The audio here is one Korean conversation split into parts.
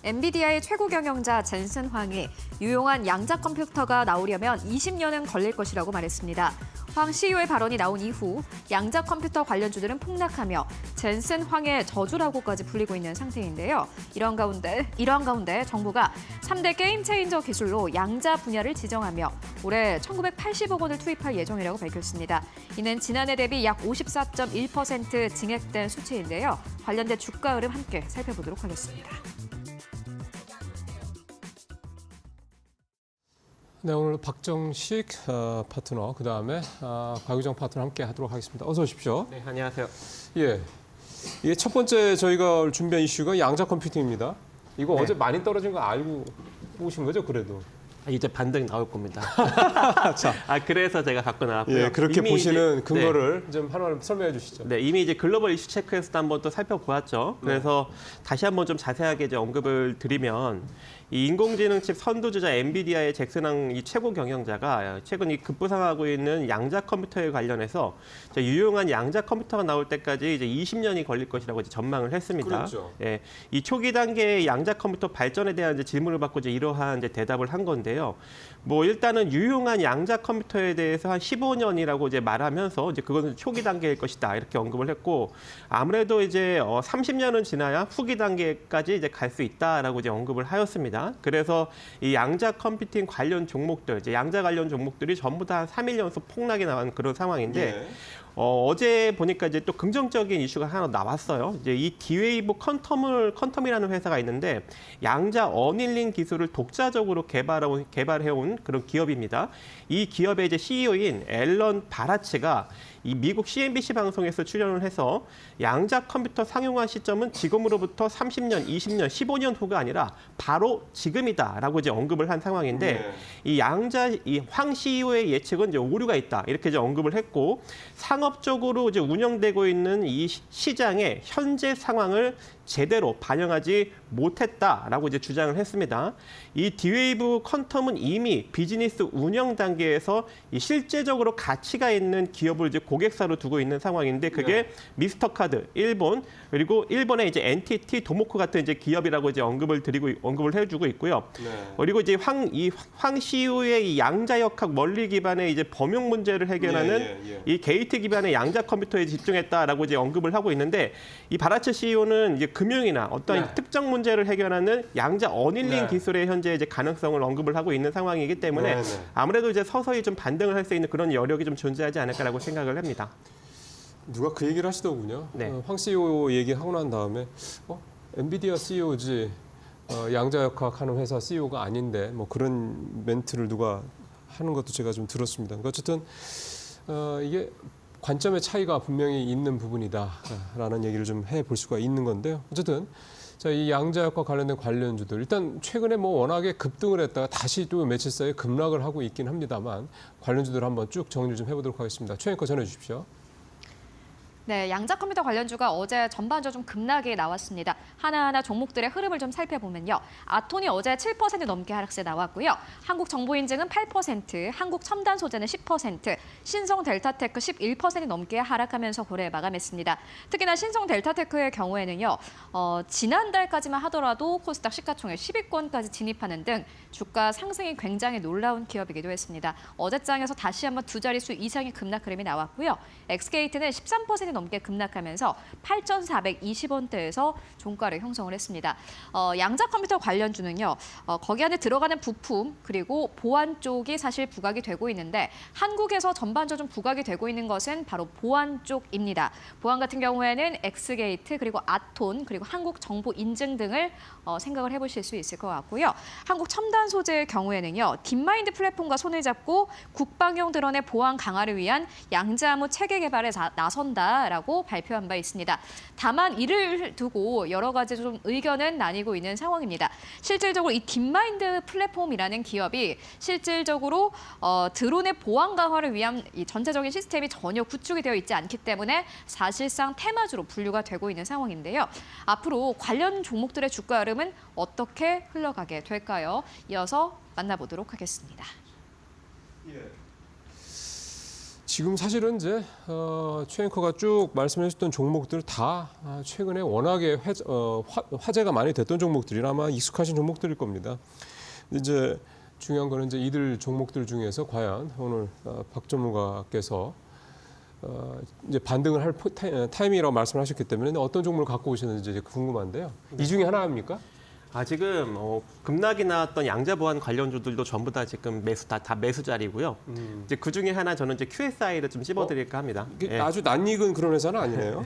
엔비디아의 최고 경영자 젠슨 황이 유용한 양자 컴퓨터가 나오려면 20년은 걸릴 것이라고 말했습니다. 황 CEO의 발언이 나온 이후 양자 컴퓨터 관련주들은 폭락하며 젠슨 황의 저주라고까지 불리고 있는 상태인데요. 이러한 가운데 정부가 3대 게임 체인저 기술로 양자 분야를 지정하며 올해 1980억 원을 투입할 예정이라고 밝혔습니다. 이는 지난해 대비 약 54.1% 증액된 수치인데요. 관련된 주가 흐름 함께 살펴보도록 하겠습니다. 네, 오늘 박정식 파트너, 그다음에 박유정 파트너 함께 하도록 하겠습니다. 어서 오십시오. 네, 안녕하세요. 예, 이게 첫 번째 저희가 준비한 이슈가 양자 컴퓨팅입니다. 이거 네. 어제 많이 떨어진 거 알고 오신 거죠, 그래도? 이제 반등이 나올 겁니다. 자, 그래서 제가 갖고 나왔고요. 예, 그렇게 이미 보시는 이제, 근거를 좀 하나를 설명해 주시죠. 네, 이미 이제 글로벌 이슈 체크에서도 한번 또 살펴보았죠. 그래서 다시 한번 좀 자세하게 이제 언급을 드리면 이 인공지능 칩 선두주자 엔비디아의 잭슨왕 이 최고 경영자가 최근 이 급부상하고 있는 양자 컴퓨터에 관련해서 유용한 양자 컴퓨터가 나올 때까지 이제 20년이 걸릴 것이라고 이제 전망을 했습니다. 그렇죠. 예, 이 초기 단계의 양자 컴퓨터 발전에 대한 이제 질문을 받고 이제 이러한 이제 대답을 한 건데요. 뭐 일단은 유용한 양자 컴퓨터에 대해서 한 15년이라고 이제 말하면서 이제 그것은 초기 단계일 것이다 이렇게 언급을 했고 아무래도 이제 30년은 지나야 후기 단계까지 이제 갈 수 있다라고 이제 언급을 하였습니다. 그래서 이 양자 컴퓨팅 관련 종목들, 이제 양자 관련 종목들이 전부 다 한 3일 연속 폭락이 나온 그런 상황인데. 네. 어제 보니까 이제 또 긍정적인 이슈가 하나 나왔어요. 이제 이 디웨이브 퀀텀이라는 회사가 있는데 양자 어닐링 기술을 독자적으로 개발해온 그런 기업입니다. 이 기업의 이제 CEO인 앨런 바라츠가 이 미국 CNBC 방송에서 출연을 해서 양자 컴퓨터 상용화 시점은 지금으로부터 30년, 20년, 15년 후가 아니라 바로 지금이다라고 이제 언급을 한 상황인데 네. 이 황 CEO의 예측은 이제 오류가 있다 이렇게 이제 언급을 했고 상업적으로 이제 운영되고 있는 이 시장의 현재 상황을 제대로 반영하지 못했다라고 이제 주장을 했습니다. 이 디웨이브 퀀텀은 이미 비즈니스 운영 단계에서 이 실제적으로 가치가 있는 기업을 이제 고객사로 두고 있는 상황인데 그게 미스터카드 일본 그리고 일본의 이제 NTT 도모코 같은 이제 기업이라고 이제 언급을 해주고 있고요. 네. 그리고 이제 황 CEO의 이 양자역학 원리 기반의 이제 범용 문제를 해결하는 이 게이트 기반의 양자 컴퓨터에 집중했다라고 이제 언급을 하고 있는데 이 바라츠 CEO는 이제 금융이나 어떤 특정 문제를 해결하는 양자 어닐링 기술의 현재 이제 가능성을 언급을 하고 있는 상황이기 때문에 아무래도 이제 서서히 좀 반등을 할 수 있는 그런 여력이 좀 존재하지 않을까라고 생각을 합니다. 누가 그 얘기를 하시더군요. 네. 황 CEO 얘기하고 난 다음에 엔비디아 CEO지 양자역학 하는 회사 CEO가 아닌데 뭐 그런 멘트를 누가 하는 것도 제가 좀 들었습니다. 그러니까 어쨌든 이게 관점의 차이가 분명히 있는 부분이다라는 얘기를 좀 해볼 수가 있는 건데요. 어쨌든 자, 이 양자역과 관련된 관련주들 일단 최근에 뭐 워낙에 급등을 했다가 다시 또 며칠 사이에 급락을 하고 있긴 합니다만 관련주들 한번 쭉 정리 좀 해보도록 하겠습니다. 최 앵커 전해 주십시오. 네, 양자 컴퓨터 관련주가 어제 전반적으로 좀 급락이 나왔습니다. 하나하나 종목들의 흐름을 좀 살펴보면요. 아톤이 어제 7% 넘게 하락세 나왔고요. 한국정보인증은 8%, 한국첨단소재는 10%, 신성델타테크 11% 넘게 하락하면서 거래 마감했습니다. 특히나 신성델타테크의 경우에는요. 지난달까지만 하더라도 코스닥 시가총액 10위권까지 진입하는 등 주가 상승이 굉장히 놀라운 기업이기도 했습니다. 어제장에서 다시 한번 두 자릿수 이상의 급락 흐름이 나왔고요. 엑스게이트는 13% 넘게 급락하면서 8,420원대에서 종가를 형성을 했습니다. 양자 컴퓨터 관련주는요. 거기 안에 들어가는 부품 그리고 보안 쪽이 사실 부각이 되고 있는데 한국에서 전반적으로 좀 부각이 되고 있는 것은 바로 보안 쪽입니다. 보안 같은 경우에는 엑스게이트 그리고 아톤 그리고 한국정보인증 등을 생각을 해보실 수 있을 것 같고요. 한국첨단소재의 경우에는요. 딥마인드 플랫폼과 손을 잡고 국방용 드론의 보안 강화를 위한 양자암호 체계 개발에 나선다라고 발표한 바 있습니다. 다만 이를 두고 여러 가지 좀 의견은 나뉘고 있는 상황입니다. 실질적으로 이 딥마인드 플랫폼이라는 기업이 실질적으로 드론의 보안 강화를 위한 이 전체적인 시스템이 전혀 구축이 되어 있지 않기 때문에 사실상 테마주로 분류가 되고 있는 상황인데요. 앞으로 관련 종목들의 주가 흐름은 어떻게 흘러가게 될까요? 이어서 만나보도록 하겠습니다. 지금 사실은 이제 최 앵커가 쭉 말씀해 주셨던 종목들 다 최근에 워낙에 화제가 많이 됐던 종목들이라 아마 익숙하신 종목들일 겁니다. 이제 중요한 거는 이제 이들 종목들 중에서 과연 오늘 박 전무가께서 이제 반등을 할 타이밍이라고 말씀하셨기 때문에 어떤 종목을 갖고 오셨는지 이제 궁금한데요. 이 중에 하나입니까? 지금 급락이 나왔던 양자 보안 관련주들도 전부 다 지금 다 매수 자리고요. 이제 그 중에 하나 저는 이제 QSI를 좀 찝어드릴까 합니다. 이게 아주 낯익은 그런 회사는 아니네요.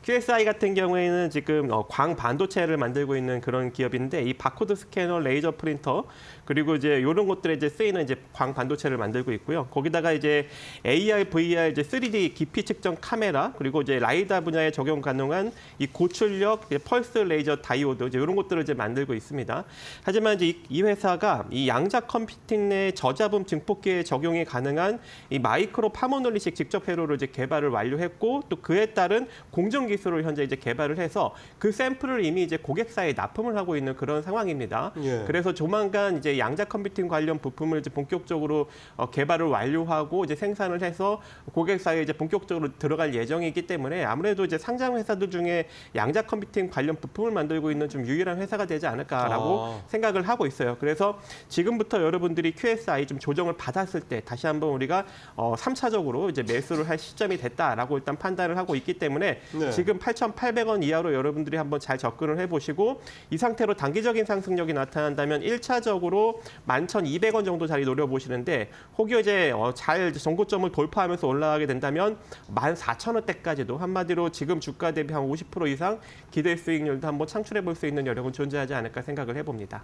QSI 같은 경우에는 지금 광 반도체를 만들고 있는 그런 기업인데 이 바코드 스캐너, 레이저 프린터 그리고 이제 이런 것들에 이제 쓰이는 이제 광 반도체를 만들고 있고요. 거기다가 이제 AR, VR, 이제 3D 깊이 측정 카메라 그리고 이제 라이다 분야에 적용 가능한 이 고출력 펄스 레이저 다이오드 이제 이런 것들을 이제 만들고 있습니다. 하지만 이제 이 회사가 이 양자 컴퓨팅 내 저자분 증폭기에 적용이 가능한 이 마이크로 파모널리식 직접 회로를 이제 개발을 완료했고 또 그에 따른 공정 기술을 현재 이제 개발을 해서 그 샘플을 이미 이제 고객사에 납품을 하고 있는 그런 상황입니다. 예. 그래서 조만간 이제 양자 컴퓨팅 관련 부품을 이제 본격적으로 개발을 완료하고 이제 생산을 해서 고객사에 이제 본격적으로 들어갈 예정이기 때문에 아무래도 이제 상장 회사들 중에 양자 컴퓨팅 관련 부품을 만들고 있는 좀 유일한 회사가 되지 않을까라고 생각을 하고 있어요. 그래서 지금부터 여러분들이 QSI 좀 조정을 받았을 때 다시 한번 우리가 3차적으로 이제 매수를 할 시점이 됐다라고 일단 판단을 하고 있기 때문에 네. 지금 8,800원 이하로 여러분들이 한번 잘 접근을 해보시고 이 상태로 단기적인 상승력이 나타난다면 1차적으로 11,200원 정도 자리 노려보시는데 혹여 이제 잘 전고점을 돌파하면서 올라가게 된다면 14,000원대까지도 한마디로 지금 주가 대비 한 50% 이상 기대 수익률도 한번 창출해 볼 수 있는 여력은 존재하지 않을까 생각을 해봅니다.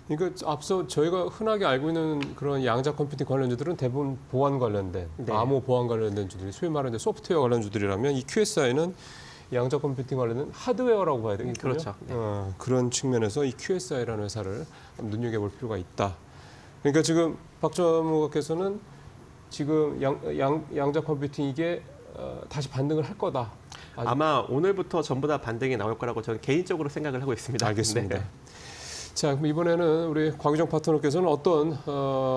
그러니까 앞서 저희가 흔하게 알고 있는 그런 양자 컴퓨팅 관련주들은 대부분 보안 관련된, 네. 암호 보안 관련된 주들이 소위 말하는 소프트웨어 관련주들이라면 이 QSI는 양자 컴퓨팅 관련된 하드웨어라고 봐야 되겠군요. 그렇죠. 네. 그런 측면에서 이 QSI라는 회사를 눈여겨볼 필요가 있다. 그러니까 지금 박 전무께서는 지금 양자 컴퓨팅 이게 다시 반등을 할 거다. 아마 오늘부터 전부 다 반등이 나올 거라고 저는 개인적으로 생각을 하고 있습니다. 알겠습니다. 네. 자, 그럼 이번에는 우리 곽유정 파트너께서는 어떤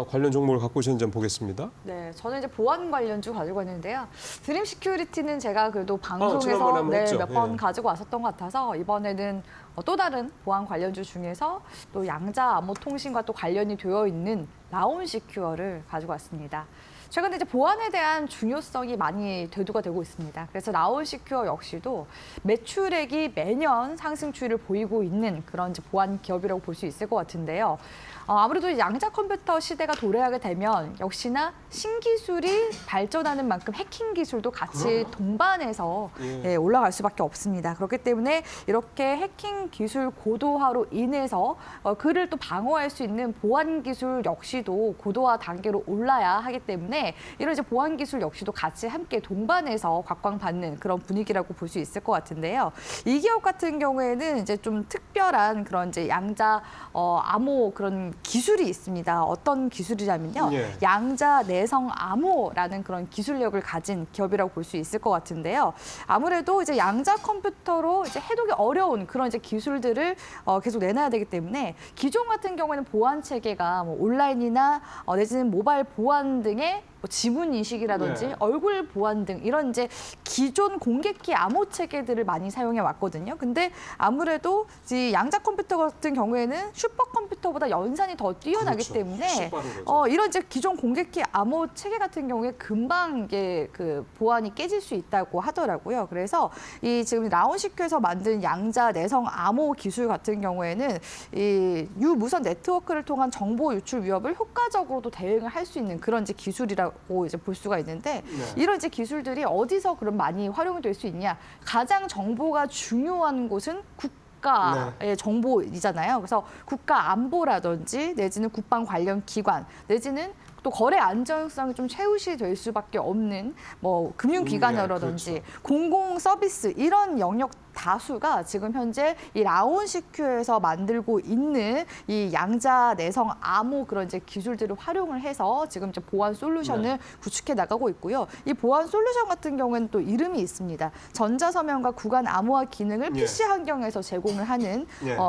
관련 종목을 갖고 오셨는지 한번 보겠습니다. 네, 저는 이제 보안 관련주 가지고 왔는데요. 드림 시큐리티는 제가 그래도 지난번에 방송에서 한번 했죠. 몇 번 예. 가지고 왔었던 것 같아서 이번에는 또 다른 보안 관련주 중에서 또 양자 암호 통신과 또 관련이 되어 있는 라온 시큐어를 가지고 왔습니다. 최근에 이제 보안에 대한 중요성이 많이 대두가 되고 있습니다. 그래서 라온 시큐어 역시도 매출액이 매년 상승 추이를 보이고 있는 그런 이제 보안 기업이라고 볼 수 있을 것 같은데요. 아무래도 양자 컴퓨터 시대가 도래하게 되면 역시나 신기술이 발전하는 만큼 해킹 기술도 같이 동반해서 올라갈 수밖에 없습니다. 그렇기 때문에 이렇게 해킹 기술 고도화로 인해서 그를 또 방어할 수 있는 보안 기술 역시도 고도화 단계로 올라야 하기 때문에 이런 이제 보안 기술 역시도 같이 함께 동반해서 곽광받는 그런 분위기라고 볼 수 있을 것 같은데요. 이 기업 같은 경우에는 이제 좀 특별한 그런 이제 양자 암호 그런 기술이 있습니다. 어떤 기술이냐면요. 예. 양자 내성 암호라는 그런 기술력을 가진 기업이라고 볼 수 있을 것 같은데요. 아무래도 이제 양자 컴퓨터로 이제 해독이 어려운 그런 이제 기술들을 계속 내놔야 되기 때문에 기존 같은 경우에는 보안 체계가 뭐 온라인이나 내지는 모바일 보안 등의 지문 인식이라든지 네. 얼굴 보안 등 이런 이제 기존 공개키 암호 체계들을 많이 사용해 왔거든요. 근데 아무래도 이 양자 컴퓨터 같은 경우에는 슈퍼컴퓨터보다 연산이 더 뛰어나기 그렇죠. 때문에 훨씬 빠른 거죠. 이런 이제 기존 공개키 암호 체계 같은 경우에 금방 이게 그 보안이 깨질 수 있다고 하더라고요. 그래서 이 지금 라온시큐에서 만든 양자 내성 암호 기술 같은 경우에는 이 유무선 네트워크를 통한 정보 유출 위협을 효과적으로도 대응을 할 수 있는 그런 이제 기술이라고 이제 볼 수가 있는데 이런 이제 기술들이 어디서 그럼 많이 활용이 될 수 있냐? 가장 정보가 중요한 곳은 국가의 정보이잖아요. 그래서 국가 안보라든지 내지는 국방 관련 기관 내지는 또 거래 안정성이 좀 최우시 될 수밖에 없는 뭐 금융기관이라든지 그렇죠. 공공 서비스 이런 영역 다수가 지금 현재 이 라온시큐에서 만들고 있는 이 양자 내성 암호 그런 이제 기술들을 활용을 해서 지금 이제 보안 솔루션을 구축해 나가고 있고요. 이 보안 솔루션 같은 경우에는 또 이름이 있습니다. 전자서명과 구간 암호화 기능을 PC 환경에서 제공을 하는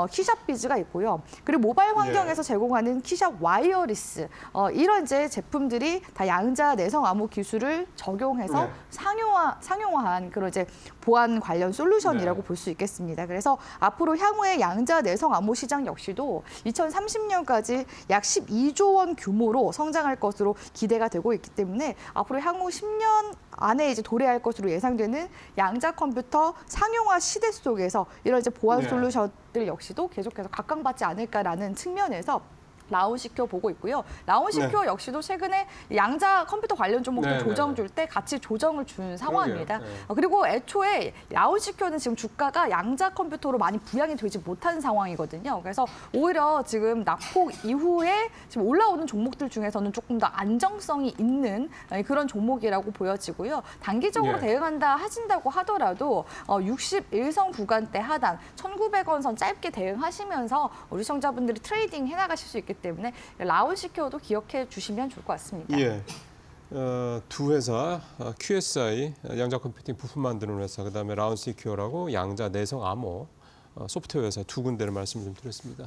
키샵비즈가 있고요. 그리고 모바일 환경에서 제공하는 키샵 와이어리스 이런 이제 제품들이 다 양자 내성 암호 기술을 적용해서 상용화한 그런 이제 보안 관련 솔루션이라고 볼 수 있겠습니다. 그래서 앞으로 향후에 양자 내성 암호 시장 역시도 2030년까지 약 12조 원 규모로 성장할 것으로 기대가 되고 있기 때문에 앞으로 향후 10년 안에 이제 도래할 것으로 예상되는 양자 컴퓨터 상용화 시대 속에서 이런 이제 보안 솔루션들 역시도 계속해서 각광받지 않을까라는 측면에서 라온시큐어 보고 있고요. 라온시큐어 역시도 최근에 양자 컴퓨터 관련 종목들 조정 줄 때 같이 조정을 준 상황입니다. 그리고 애초에 라온시큐어는 지금 주가가 양자 컴퓨터로 많이 부양이 되지 못한 상황이거든요. 그래서 오히려 지금 낙폭 이후에 지금 올라오는 종목들 중에서는 조금 더 안정성이 있는 그런 종목이라고 보여지고요. 단기적으로 대응한다 하신다고 하더라도 61선 구간대 하단 1,900원 선 짧게 대응하시면서 우리 시청자분들이 트레이딩 해나가실 수 있기 때문에 라온시큐어도 기억해 주시면 좋을 것 같습니다. 예. 두 회사, QSI, 양자 컴퓨팅 부품 만드는 회사, 그다음에 라온시큐어라고 양자 내성 암호 소프트웨어 회사 두 군데를 말씀을 좀 드렸습니다.